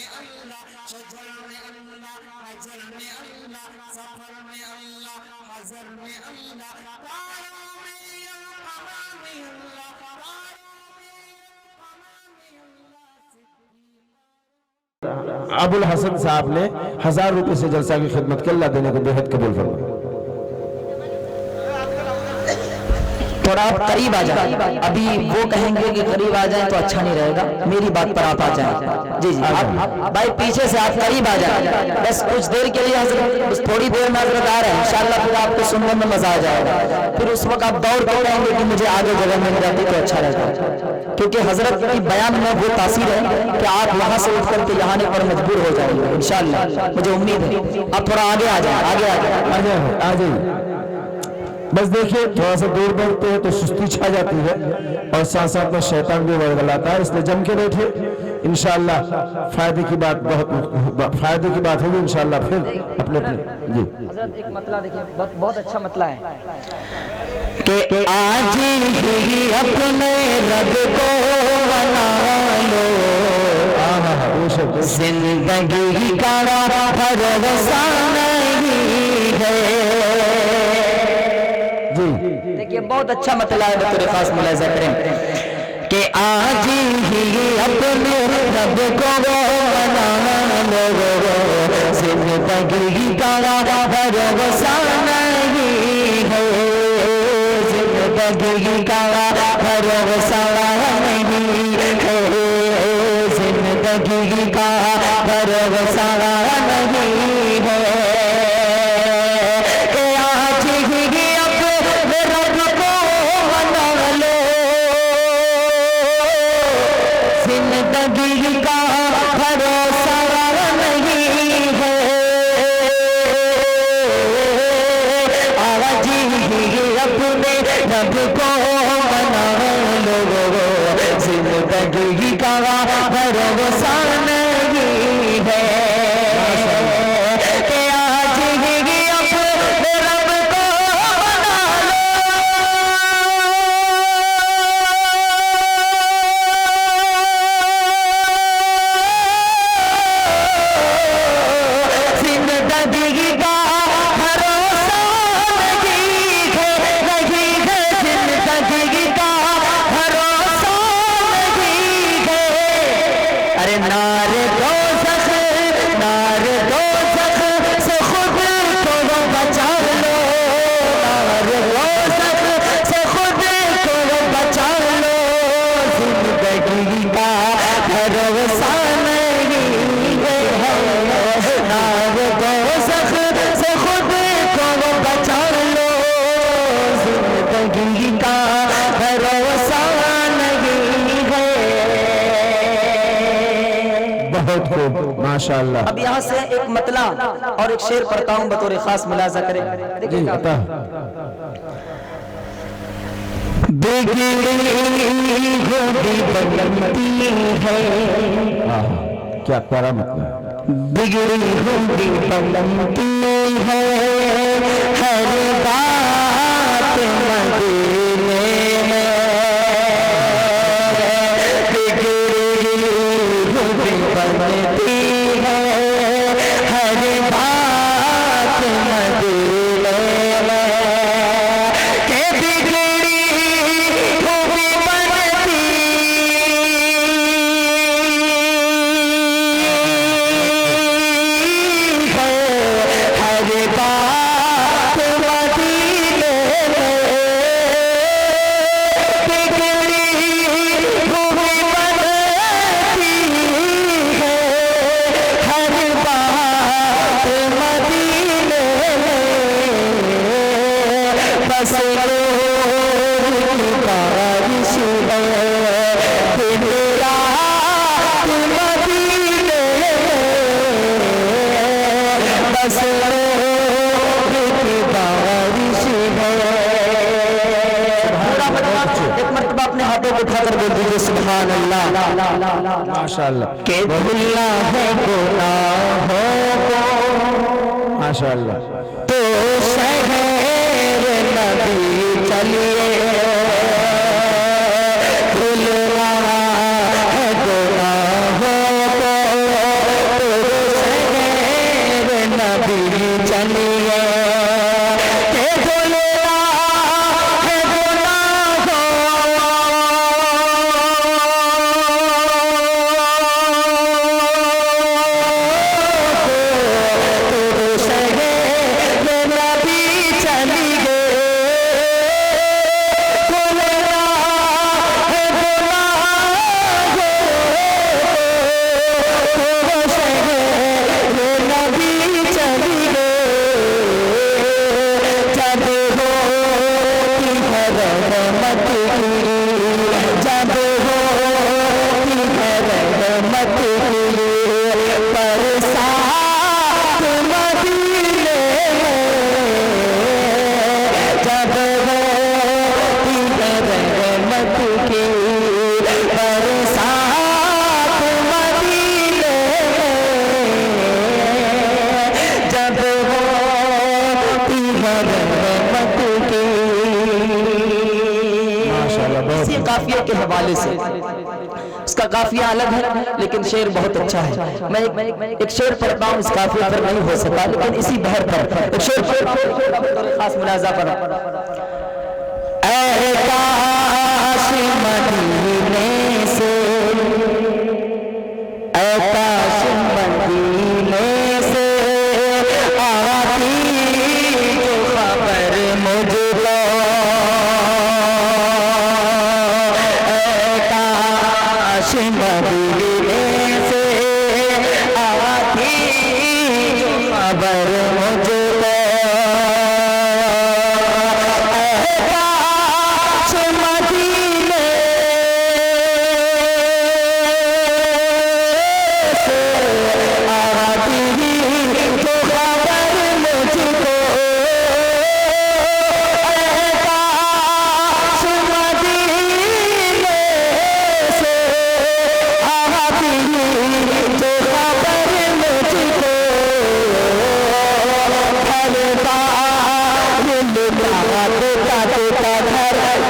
में अल्लाह, शजर में अल्लाह, हजर में अल्लाह, सफर में अल्लाह, हजर में अल्लाह, तारों में या कमर में अल्लाह, तारों में या कमर में अल्लाह। अबुल हसन साहब ने 1000 रुपए से जलसा की खिदमत के अल्लाह देने को बेहद कबूल फरमाए। थोड़ा आप करीब आ जाए, अभी वो कहेंगे कि करीब आ जाए तो अच्छा नहीं रहेगा, मेरी बात पर आप आ जाए। जी जी भाई पीछे से आप करीब आ जाए, बस कुछ देर के लिए हजरत, बस थोड़ी देर में हजरत आ रहे हैं, इंशाल्लाह फिर आपको सुनने में मजा आ जाएगा। फिर उस वक्त आप दौड़ कर कहेंगे कि मुझे आगे जगह मिल जाती तो अच्छा रहता, क्योंकि हजरत की बयान में वो तासीर है कि आप वहां से उठ करके यहाँ आने पर मजबूर हो जाएंगे इंशाल्लाह, मुझे उम्मीद है। आप थोड़ा आगे आ जाए, आगे आ जाए, आ जाइए। बस देखिए थोड़ा सा दूर बैठते हैं तो सुस्ती छा जाती है और साथ साथ में शैतान भी वड़गड़ाता है, इसलिए जम के बैठे, इंशाल्लाह फायदे की बात, बहुत फायदे की बात होगी इंशाल्लाह। फिर अपने अपने जी हजरत एक मतला देखिए, बहुत अच्छा मतला है कि आज ही अपने रब को मना लो, जिंदगी का भरोसा नहीं है। देखिए बहुत अच्छा मतला है, बतौर खास मुलाहिजा करें कि आज ही अपने रब को मना लो, जिंदगी का भरोसा नहीं है, जिंदगी का भरोसा नहीं है, जिंदगी का भरोसा नहीं है। कि आज ही अपने रब को मना लो, जिंदगी का भरोसा नहीं है, आज ही अपने रब को मना लो, जिंदगी का भरोसा नहीं है। कि आज ही अपने रब को मना लो, जिंदगी का भरोसा नहीं है, नहीं है, जिंदगी का भरोसा नहीं है। अरे नारे दोज़ख, नारे दोज़ख से खुद को बचा लो, नारे दोज़ख से खुद को बचा लो, जिंदगी का भरोसा नहीं है। नारे दोज़ख से खुद को बचा लो, जिंदगी का भरोसा नहीं है। बहुत खूब माशाअल्लाह। अब यहाँ से एक मतला और एक शेर पढ़ता हूँ, बतौर खास मुलाहिजा करें। देखिए बता बिगड़ी होगी बनती है, क्या प्यारा मतलब, बिगड़ी होगी बनती है, हर बात मदीने में, बिगड़ी होगी बनती है, हर बात मदीने में। के बिगड़ी होगी बनती है, हर बात मदीने में, बिगड़ी होगी बनती है, हर बात मदीने में। बस बारिश है दिन रात मदीने में, बस बारिश है। एक मरतबा अपने हाथों को उठाकर बोल दीजिए सुभान अल्लाह। माशाअल्लाह के धुला है गुनाहों को माशाअल्लाह। तो शहर नबी चलिए, धुल रहा है गुनाहों को बरसात मदीने जब होती है रहमत की बरसात मदीने जब होती है रहमत की। इसी काफिया के हवाले से, इसका काफिया अलग है लेकिन शेर बहुत अच्छा है। मैं एक शेर पढ़ता हूँ, इस काफिया पर नहीं हो सका लेकिन इसी बहर पर एक शेर खास मुलाजा पर। ऐ काश मदीने से, ऐ काश मदीने से आती जो खबर मुझको, मदीने से आती जो खबर मुझको, काश मदीने से आती जो खबर मुझको, काश मदीने से जो खबर मुझको, हर बार